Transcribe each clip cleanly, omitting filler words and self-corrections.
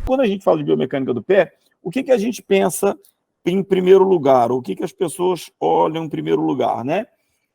quando a gente fala de biomecânica do pé, o que a gente pensa em primeiro lugar? O que as pessoas olham em primeiro lugar, né?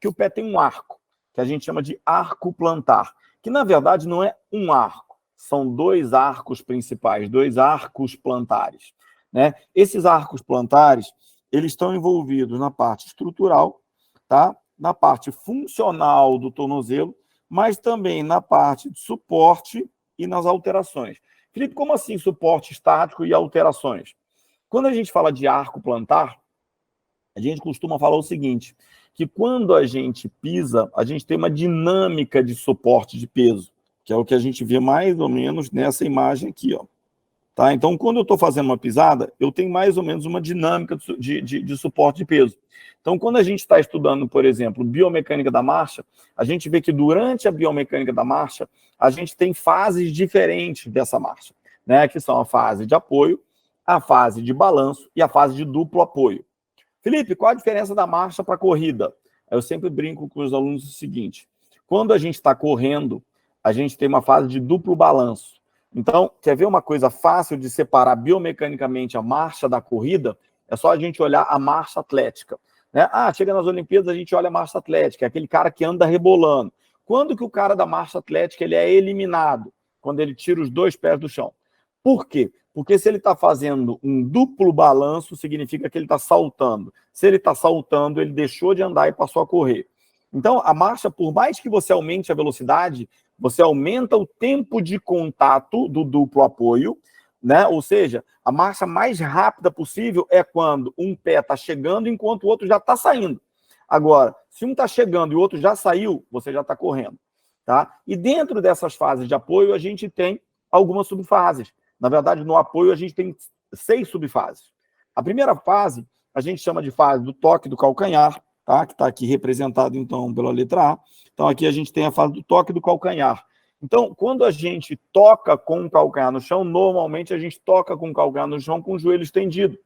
Que o pé tem um arco, que a gente chama de arco plantar, que na verdade não é um arco, são dois arcos principais, dois arcos plantares, né? Esses arcos plantares, eles estão envolvidos na parte estrutural, tá? Na parte funcional do tornozelo, mas também na parte de suporte e nas alterações. Felipe, como assim suporte estático e alterações? Quando a gente fala de arco plantar, a gente costuma falar o seguinte, que quando a gente pisa, a gente tem uma dinâmica de suporte de peso, que é o que a gente vê mais ou menos nessa imagem aqui, ó. Tá? Então, quando eu estou fazendo uma pisada, eu tenho mais ou menos uma dinâmica de suporte de peso. Então, quando a gente está estudando, por exemplo, biomecânica da marcha, a gente vê que durante a biomecânica da marcha, a gente tem fases diferentes dessa marcha, né? Que são a fase de apoio, a fase de balanço e a fase de duplo apoio. Felipe, qual a diferença da marcha para a corrida? Eu sempre brinco com os alunos o seguinte, quando a gente está correndo, a gente tem uma fase de duplo balanço. Então, quer ver uma coisa fácil de separar biomecanicamente a marcha da corrida? É só a gente olhar a marcha atlética, né? Chega nas Olimpíadas, a gente olha a marcha atlética, é aquele cara que anda rebolando. Quando que o cara da marcha atlética ele é eliminado? Quando ele tira os dois pés do chão. Por quê? Porque se ele está fazendo um duplo balanço, significa que ele está saltando. Se ele está saltando, ele deixou de andar e passou a correr. Então, a marcha, por mais que você aumente a velocidade, você aumenta o tempo de contato do duplo apoio, né? Ou seja, a marcha mais rápida possível é quando um pé está chegando enquanto o outro já está saindo. Agora, se um está chegando e o outro já saiu, você já está correndo, tá? E dentro dessas fases de apoio, a gente tem algumas subfases. Na verdade, no apoio, a gente tem 6 subfases. A primeira fase, a gente chama de fase do toque do calcanhar, tá? Que está aqui representado, então, pela letra A. Então, aqui a gente tem a fase do toque do calcanhar. Então, quando a gente toca com o calcanhar no chão, normalmente a gente toca com o calcanhar no chão com o joelho estendido.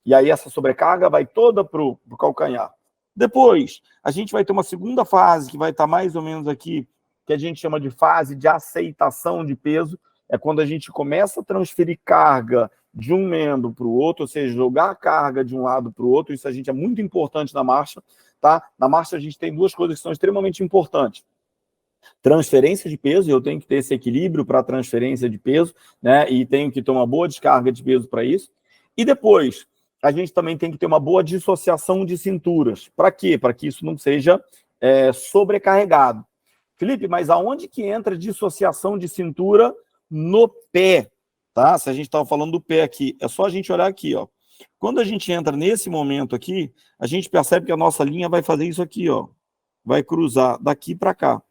E aí essa sobrecarga vai toda para o calcanhar. Depois, a gente vai ter uma segunda fase, que vai estar mais ou menos aqui, que a gente chama de fase de aceitação de peso. É quando a gente começa a transferir carga de um membro para o outro, ou seja, jogar a carga de um lado para o outro. Isso a gente é muito importante na marcha, tá? Na marcha a gente tem duas coisas que são extremamente importantes. Transferência de peso, eu tenho que ter esse equilíbrio para a transferência de peso, né? E tenho que ter uma boa descarga de peso para isso. E depois, a gente também tem que ter uma boa dissociação de cinturas. Para quê? Para que isso não seja sobrecarregado. Felipe, mas aonde que entra dissociação de cintura no pé? Tá? Se a gente estava falando do pé aqui, é só a gente olhar aqui, ó. Quando a gente entra nesse momento aqui, a gente percebe que a nossa linha vai fazer isso aqui, ó. Vai cruzar daqui para cá.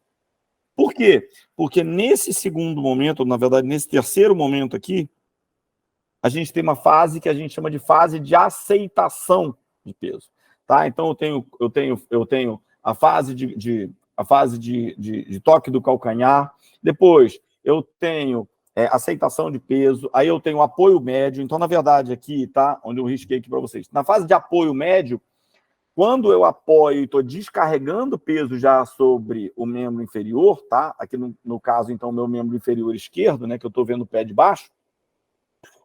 Por quê? Porque nesse segundo momento, na verdade, nesse terceiro momento aqui, a gente tem uma fase que a gente chama de fase de aceitação de peso. Tá? Então, eu tenho a fase de toque do calcanhar, depois eu tenho aceitação de peso, aí eu tenho apoio médio. Então, na verdade, aqui, tá? Onde eu risquei aqui para vocês. Na fase de apoio médio, quando eu apoio e estou descarregando peso já sobre o membro inferior, tá? Aqui no caso, então, meu membro inferior esquerdo, né? Que eu estou vendo o pé de baixo.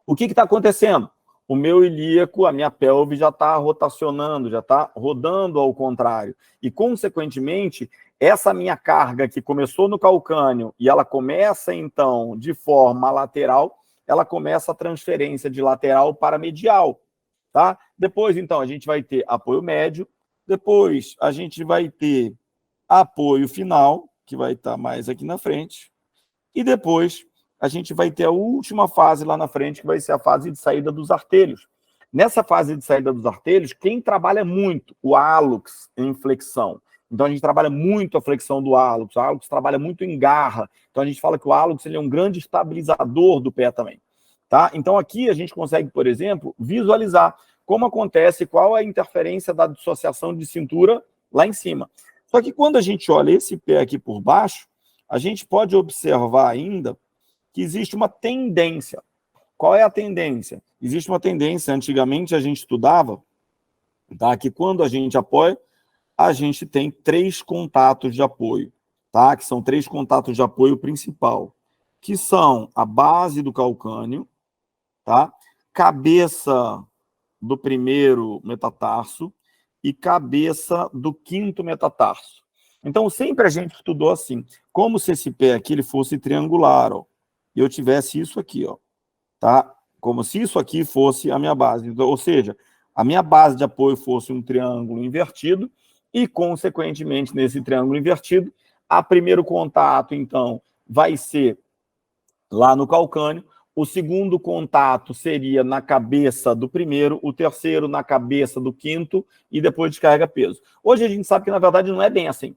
O que está acontecendo? O meu ilíaco, a minha pelve já está rotacionando, já está rodando ao contrário. E, consequentemente, essa minha carga que começou no calcâneo e ela começa, então, de forma lateral, ela começa a transferência de lateral para medial. Tá? Depois, então, a gente vai ter apoio médio, depois a gente vai ter apoio final, que vai estar mais aqui na frente, e depois a gente vai ter a última fase lá na frente, que vai ser a fase de saída dos artelhos. Nessa fase de saída dos artelhos, quem trabalha muito? O hálux em flexão. Então, a gente trabalha muito a flexão do hálux. O hálux trabalha muito em garra. Então, a gente fala que o hálux ele é um grande estabilizador do pé também. Tá? Então, aqui a gente consegue, por exemplo, visualizar como acontece, qual é a interferência da dissociação de cintura lá em cima. Só que quando a gente olha esse pé aqui por baixo, a gente pode observar ainda que existe uma tendência. Qual é a tendência? Existe uma tendência, antigamente a gente estudava, tá? Que quando a gente apoia, a gente tem 3 contatos de apoio, tá? Que são 3 contatos de apoio principal, que são a base do calcâneo, tá? Cabeça do primeiro metatarso e cabeça do quinto metatarso. Então, sempre a gente estudou assim, como se esse pé aqui ele fosse triangular, ó, e eu tivesse isso aqui, ó, tá? Como se isso aqui fosse a minha base. Então, ou seja, a minha base de apoio fosse um triângulo invertido e, consequentemente, nesse triângulo invertido, a primeiro contato, então, vai ser lá no calcâneo, o segundo contato seria na cabeça do primeiro, o terceiro na cabeça do quinto e depois descarrega peso. Hoje a gente sabe que, na verdade, não é bem assim.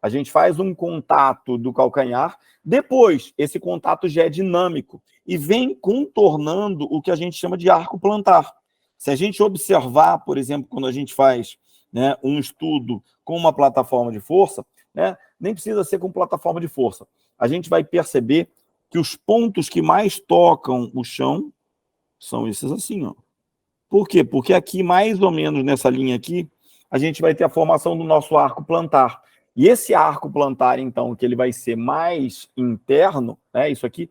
A gente faz um contato do calcanhar, depois esse contato já é dinâmico e vem contornando o que a gente chama de arco plantar. Se a gente observar, por exemplo, quando a gente faz, né, um estudo com uma plataforma de força, né, nem precisa ser com plataforma de força, a gente vai perceber que os pontos que mais tocam o chão são esses assim, ó. Por quê? Porque aqui, mais ou menos nessa linha aqui, a gente vai ter a formação do nosso arco plantar. E esse arco plantar, então, que ele vai ser mais interno, né? Isso aqui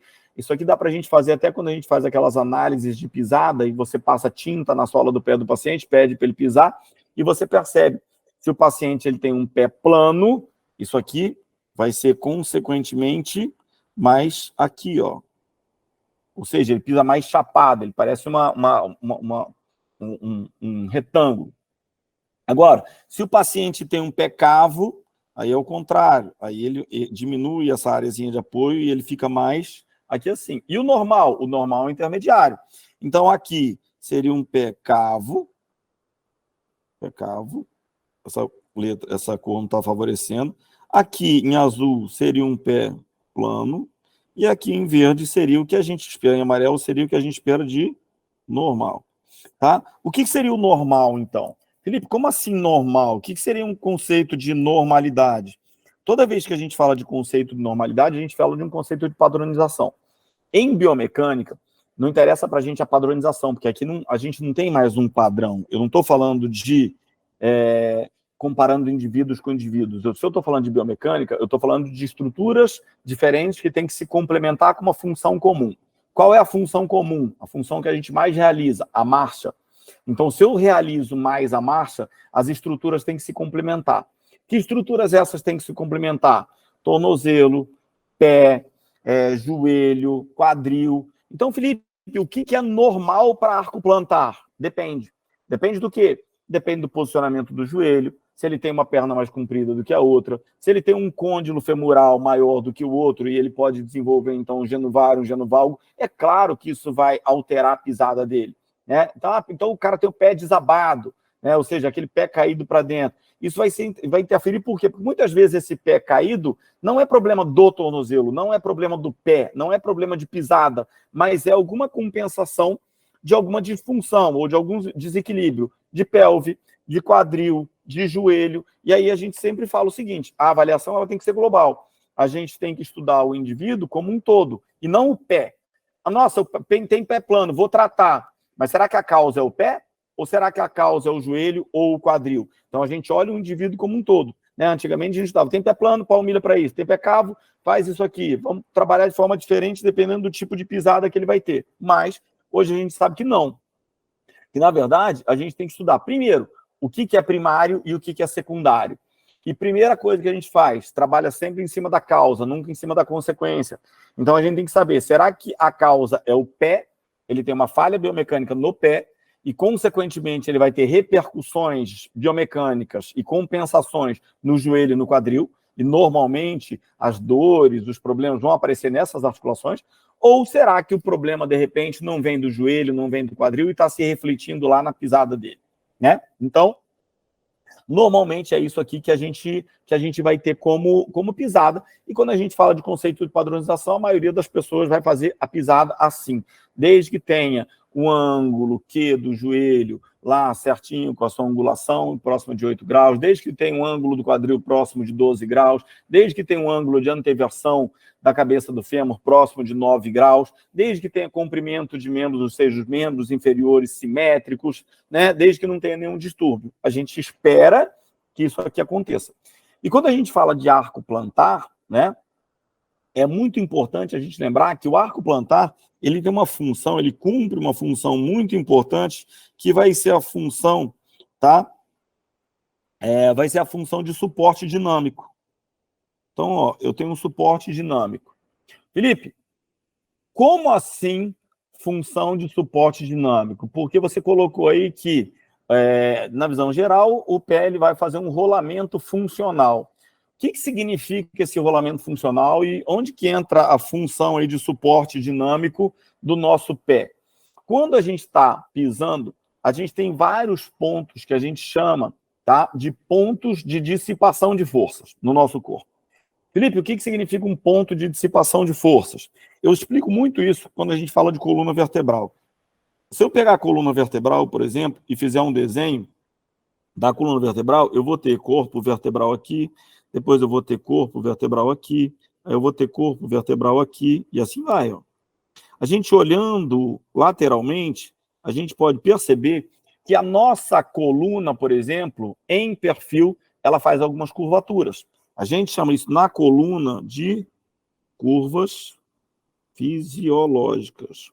dá para a gente fazer até quando a gente faz aquelas análises de pisada e você passa tinta na sola do pé do paciente, pede para ele pisar, e você percebe se o paciente ele tem um pé plano, isso aqui vai ser consequentemente mais aqui, ó. Ou seja, ele pisa mais chapado, ele parece um retângulo. Agora, se o paciente tem um pé cavo, aí é o contrário. Aí ele diminui essa areazinha de apoio e ele fica mais aqui assim. E o normal? O normal é o intermediário. Então, aqui seria um pé cavo. Essa cor não está favorecendo. Aqui, em azul, seria um pé plano. E aqui, em verde, seria o que a gente espera. Em amarelo, seria o que a gente espera de normal. Tá? O que seria o normal, então? Felipe, como assim normal? O que seria um conceito de normalidade? Toda vez que a gente fala de conceito de normalidade, a gente fala de um conceito de padronização. Em biomecânica, não interessa para a gente a padronização, porque aqui a gente não tem mais um padrão. Eu não estou falando de comparando indivíduos com indivíduos. Se eu estou falando de biomecânica, eu estou falando de estruturas diferentes que têm que se complementar com uma função comum. Qual é a função comum? A função que a gente mais realiza, a marcha. Então, se eu realizo mais a marcha, as estruturas têm que se complementar. Que estruturas essas têm que se complementar? Tornozelo, pé, joelho, quadril. Então, Felipe, o que é normal para arco plantar? Depende. Depende do quê? Depende do posicionamento do joelho, se ele tem uma perna mais comprida do que a outra, se ele tem um côndilo femoral maior do que o outro e ele pode desenvolver, então, um genovário, um genovalgo, é claro que isso vai alterar a pisada dele. Né? Então, o cara tem o pé desabado, né? Ou seja, aquele pé caído para dentro. Isso vai interferir por quê? Porque muitas vezes esse pé caído não é problema do tornozelo, não é problema do pé, não é problema de pisada, mas é alguma compensação de alguma disfunção ou de algum desequilíbrio de pelve, de quadril, de joelho. E aí a gente sempre fala o seguinte, a avaliação ela tem que ser global. A gente tem que estudar o indivíduo como um todo, e não o pé. Nossa, tem pé plano, vou tratar. Mas será que a causa é o pé? Ou será que a causa é o joelho ou o quadril? Então a gente olha o indivíduo como um todo. Né? Antigamente a gente estava, tem pé plano, palmilha para isso. Tem pé cavo, faz isso aqui. Vamos trabalhar de forma diferente dependendo do tipo de pisada que ele vai ter. Mas hoje a gente sabe que não. Que, na verdade, a gente tem que estudar, primeiro, o que é primário e o que é secundário. E primeira coisa que a gente faz, trabalha sempre em cima da causa, nunca em cima da consequência. Então a gente tem que saber, será que a causa é o pé? Ele tem uma falha biomecânica no pé e, consequentemente, ele vai ter repercussões biomecânicas e compensações no joelho e no quadril, e normalmente as dores, os problemas vão aparecer nessas articulações, ou será que o problema, de repente, não vem do joelho, não vem do quadril e está se refletindo lá na pisada dele? Né? Então, normalmente é isso aqui que a gente vai ter como pisada. E quando a gente fala de conceito de padronização, a maioria das pessoas vai fazer a pisada assim. Desde que tenha o ângulo Q do joelho lá certinho, com a sua angulação próxima de 8 graus, desde que tenha um ângulo do quadril próximo de 12 graus, desde que tenha um ângulo de anteversão da cabeça do fêmur próximo de 9 graus, desde que tenha comprimento de membros, ou seja, os membros inferiores simétricos, né? Desde que não tenha nenhum distúrbio. A gente espera que isso aqui aconteça. E quando a gente fala de arco plantar, né? é muito importante a gente lembrar que o arco plantar, ele tem uma função, ele cumpre uma função muito importante, que vai ser a função, tá? Vai ser a função de suporte dinâmico. Então, ó, eu tenho um suporte dinâmico. Felipe, como assim função de suporte dinâmico? Porque você colocou aí que, na visão geral, o pé ele vai fazer um rolamento funcional. O que significa esse rolamento funcional e onde que entra a função aí de suporte dinâmico do nosso pé? Quando a gente está pisando, a gente tem vários pontos que a gente chama, tá, de pontos de dissipação de forças no nosso corpo. Felipe, o que significa um ponto de dissipação de forças? Eu explico muito isso quando a gente fala de coluna vertebral. Se eu pegar a coluna vertebral, por exemplo, e fizer um desenho da coluna vertebral, eu vou ter corpo vertebral aqui, depois eu vou ter corpo vertebral aqui, aí eu vou ter corpo vertebral aqui, e assim vai. Ó. A gente olhando lateralmente, a gente pode perceber que a nossa coluna, por exemplo, em perfil, ela faz algumas curvaturas. A gente chama isso na coluna de curvas fisiológicas,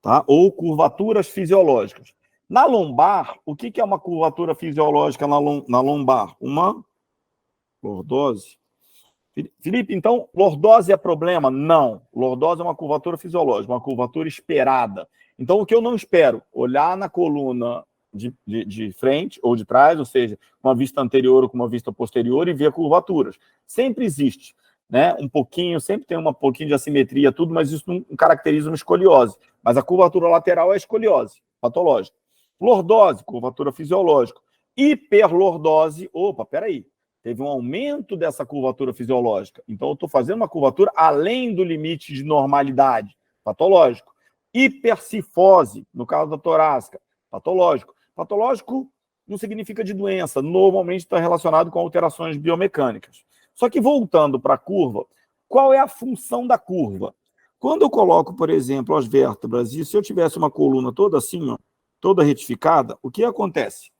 tá? Ou curvaturas fisiológicas. Na lombar, o que é uma curvatura fisiológica na lombar? Uma lordose. Felipe, então, lordose é problema? Não. Lordose é uma curvatura fisiológica, uma curvatura esperada. Então, o que eu não espero? Olhar na coluna de frente ou de trás, ou seja, uma vista anterior ou com uma vista posterior e ver curvaturas. Sempre existe, né? Um pouquinho, sempre tem um pouquinho de assimetria, tudo, mas isso não caracteriza uma escoliose. Mas a curvatura lateral é escoliose, patológica. Lordose, curvatura fisiológica. Hiperlordose, opa, peraí. Teve um aumento dessa curvatura fisiológica. Então, eu estou fazendo uma curvatura além do limite de normalidade, patológico. Hipercifose, no caso da torácica, patológico. Patológico não significa de doença, normalmente está relacionado com alterações biomecânicas. Só que voltando para a curva, qual é a função da curva? Quando eu coloco, por exemplo, as vértebras, e se eu tivesse uma coluna toda assim, ó, toda retificada, o que acontece?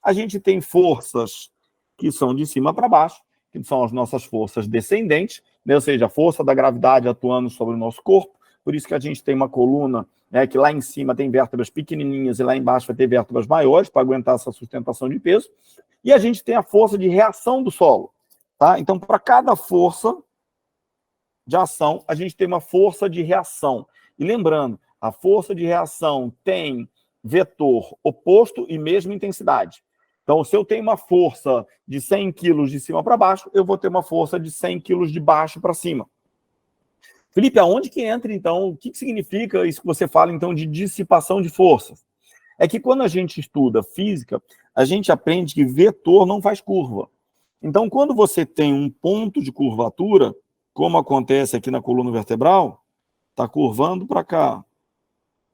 A gente tem forças que são de cima para baixo, que são as nossas forças descendentes, né? Ou seja, a força da gravidade atuando sobre o nosso corpo, por isso que a gente tem uma coluna, né, que lá em cima tem vértebras pequenininhas e lá embaixo vai ter vértebras maiores para aguentar essa sustentação de peso, e a gente tem a força de reação do solo. Tá? Então, para cada força de ação, a gente tem uma força de reação. E lembrando, a força de reação tem vetor oposto e mesma intensidade. Então, se eu tenho uma força de 100 quilos de cima para baixo, eu vou ter uma força de 100 quilos de baixo para cima. Felipe, aonde que entra, então, o que significa isso que você fala, então, de dissipação de forças? É que quando a gente estuda física, a gente aprende que vetor não faz curva. Então, quando você tem um ponto de curvatura, como acontece aqui na coluna vertebral, está curvando para cá.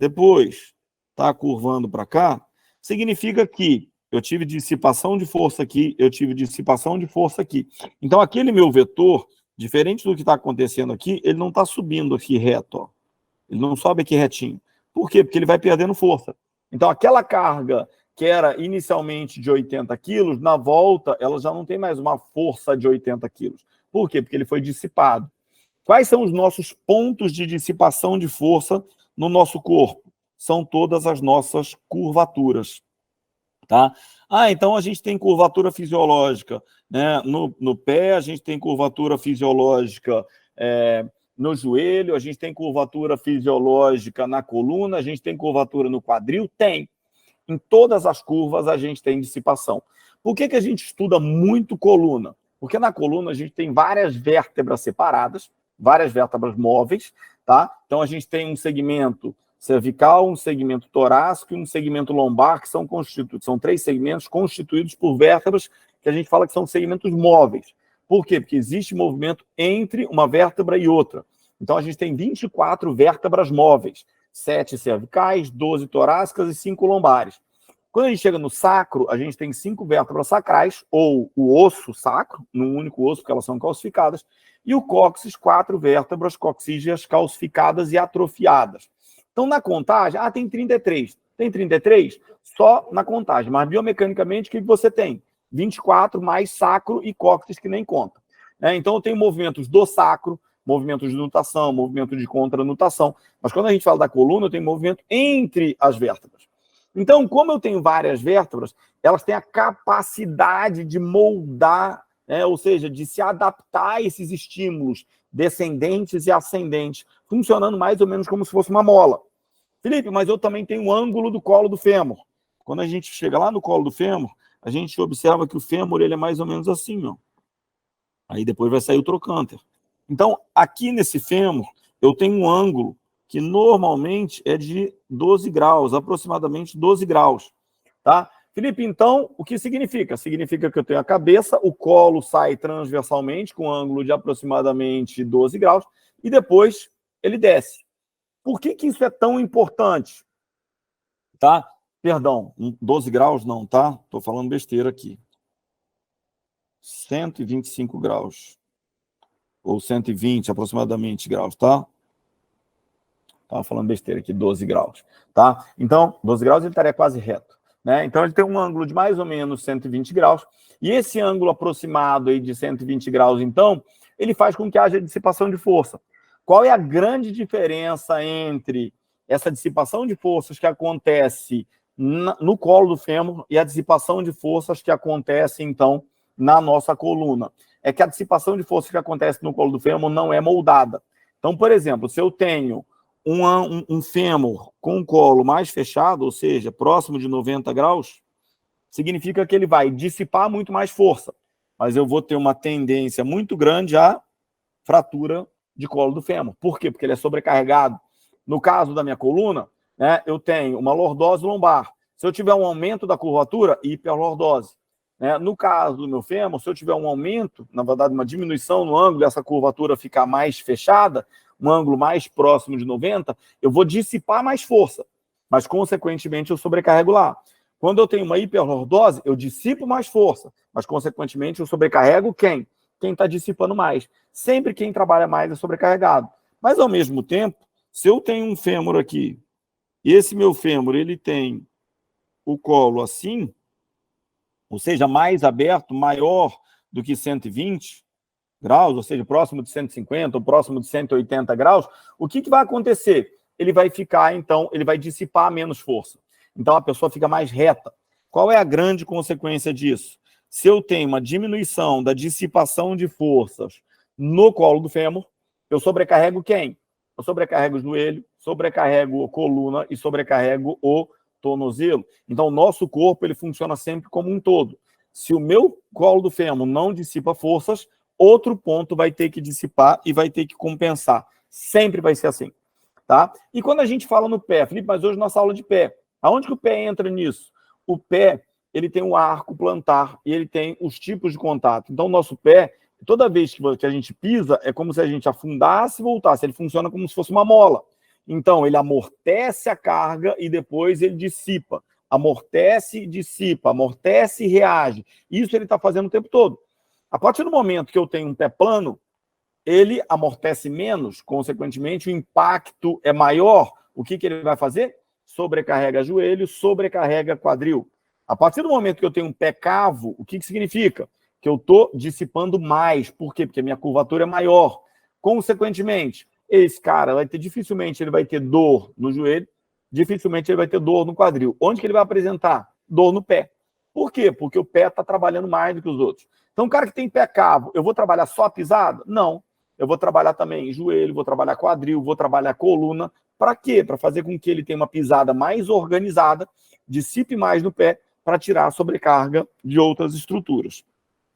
Depois, está curvando para cá, significa que eu tive dissipação de força aqui, eu tive dissipação de força aqui. Então, aquele meu vetor, diferente do que está acontecendo aqui, ele não está subindo aqui reto. Ó. Ele não sobe aqui retinho. Por quê? Porque ele vai perdendo força. Então, aquela carga que era inicialmente de 80 quilos, na volta, ela já não tem mais uma força de 80 quilos. Por quê? Porque ele foi dissipado. Quais são os nossos pontos de dissipação de força no nosso corpo? São todas as nossas curvaturas. Tá? Então a gente tem curvatura fisiológica, né? No pé, a gente tem curvatura fisiológica no joelho, a gente tem curvatura fisiológica na coluna, a gente tem curvatura no quadril? Tem. Em todas as curvas a gente tem dissipação. Por que a gente estuda muito coluna? Porque na coluna a gente tem várias vértebras separadas, várias vértebras móveis, tá? Então a gente tem um segmento cervical, um segmento torácico e um segmento lombar, que são constituídos, são 3 segmentos constituídos por vértebras que a gente fala que são segmentos móveis. Por quê? Porque existe movimento entre uma vértebra e outra. Então a gente tem 24 vértebras móveis, 7 cervicais, 12 torácicas e 5 lombares. Quando a gente chega no sacro, a gente tem 5 vértebras sacrais, ou o osso sacro, num único osso, porque elas são calcificadas, e o cóccix, 4 vértebras coccígeas calcificadas e atrofiadas. Então, na contagem, tem 33. Tem 33? Só na contagem. Mas, biomecanicamente, o que você tem? 24 mais sacro e cóccix, que nem conta. né? Então, eu tenho movimentos do sacro, movimentos de nutação, movimento de contranutação. Mas quando a gente fala da coluna, eu tenho movimento entre as vértebras. Então, como eu tenho várias vértebras, elas têm a capacidade de moldar, né? Ou seja, de se adaptar a esses estímulos descendentes e ascendentes, funcionando mais ou menos como se fosse uma mola. Felipe, mas eu também tenho o ângulo do colo do fêmur. Quando a gente chega lá no colo do fêmur, a gente observa que o fêmur ele é mais ou menos assim, ó. Aí depois vai sair o trocânter. Então, aqui nesse fêmur, eu tenho um ângulo que normalmente é de 12 graus, aproximadamente 12 graus, tá? Felipe, então, o que significa? Significa que eu tenho a cabeça, o colo sai transversalmente com um ângulo de aproximadamente 12 graus e depois ele desce. Por que isso é tão importante? Tá? Perdão, 12 graus não, tá? Estou falando besteira aqui. 125 graus. Ou 120 aproximadamente graus, tá? Estava falando besteira aqui, 12 graus, tá? Então, 12 graus ele estaria quase reto, né? Então, ele tem um ângulo de mais ou menos 120 graus, e esse ângulo aproximado aí de 120 graus, então, ele faz com que haja dissipação de força. Qual é a grande diferença entre essa dissipação de forças que acontece no colo do fêmur e a dissipação de forças que acontece, então, na nossa coluna? É que a dissipação de forças que acontece no colo do fêmur não é moldada. Então, por exemplo, se eu tenho um fêmur com o colo mais fechado, ou seja, próximo de 90 graus, significa que ele vai dissipar muito mais força, mas eu vou ter uma tendência muito grande à fratura de colo do fêmur. Por quê? Porque ele é sobrecarregado. No caso da minha coluna, né, eu tenho uma lordose lombar. Se eu tiver um aumento da curvatura, hiperlordose. No caso do meu fêmur, se eu tiver um aumento, na verdade, uma diminuição no ângulo, essa curvatura ficar mais fechada, um ângulo mais próximo de 90, eu vou dissipar mais força, mas, consequentemente, eu sobrecarrego lá. Quando eu tenho uma hiperlordose, eu dissipo mais força, mas, consequentemente, eu sobrecarrego quem? Quem está dissipando mais. Sempre quem trabalha mais é sobrecarregado. Mas, ao mesmo tempo, se eu tenho um fêmur aqui, e esse meu fêmur ele tem o colo assim, ou seja, mais aberto, maior do que 120 graus, ou seja, próximo de 150 ou próximo de 180 graus, o que vai acontecer? Ele vai ficar, então, ele vai dissipar menos força. Então, a pessoa fica mais reta. Qual é a grande consequência disso? Se eu tenho uma diminuição da dissipação de forças no colo do fêmur, eu sobrecarrego quem? Eu sobrecarrego o joelho, sobrecarrego a coluna e sobrecarrego o tornozelo. Então, o nosso corpo ele funciona sempre como um todo. Se o meu colo do fêmur não dissipa forças, outro ponto vai ter que dissipar e vai ter que compensar. Sempre vai ser assim, tá? E quando a gente fala no pé, Felipe, mas hoje nossa aula de pé, aonde que o pé entra nisso? O pé, ele tem o arco plantar e ele tem os tipos de contato. Então, o nosso pé, toda vez que a gente pisa, é como se a gente afundasse e voltasse. Ele funciona como se fosse uma mola. Então, ele amortece a carga e depois ele dissipa. Amortece e dissipa, amortece e reage. Isso ele está fazendo o tempo todo. A partir do momento que eu tenho um pé plano, ele amortece menos, consequentemente, o impacto é maior. O que ele vai fazer? Sobrecarrega joelho, sobrecarrega quadril. A partir do momento que eu tenho um pé cavo, o que significa? Que eu estou dissipando mais. Por quê? Porque a minha curvatura é maior. Consequentemente, esse cara dificilmente ele vai ter dor no joelho, dificilmente ele vai ter dor no quadril. Onde que ele vai apresentar? Dor no pé. Por quê? Porque o pé está trabalhando mais do que os outros. Então, o cara que tem pé cavo, eu vou trabalhar só a pisada? Não. Eu vou trabalhar também joelho, vou trabalhar quadril, vou trabalhar coluna. Para quê? Para fazer com que ele tenha uma pisada mais organizada, dissipe mais no pé, para tirar a sobrecarga de outras estruturas.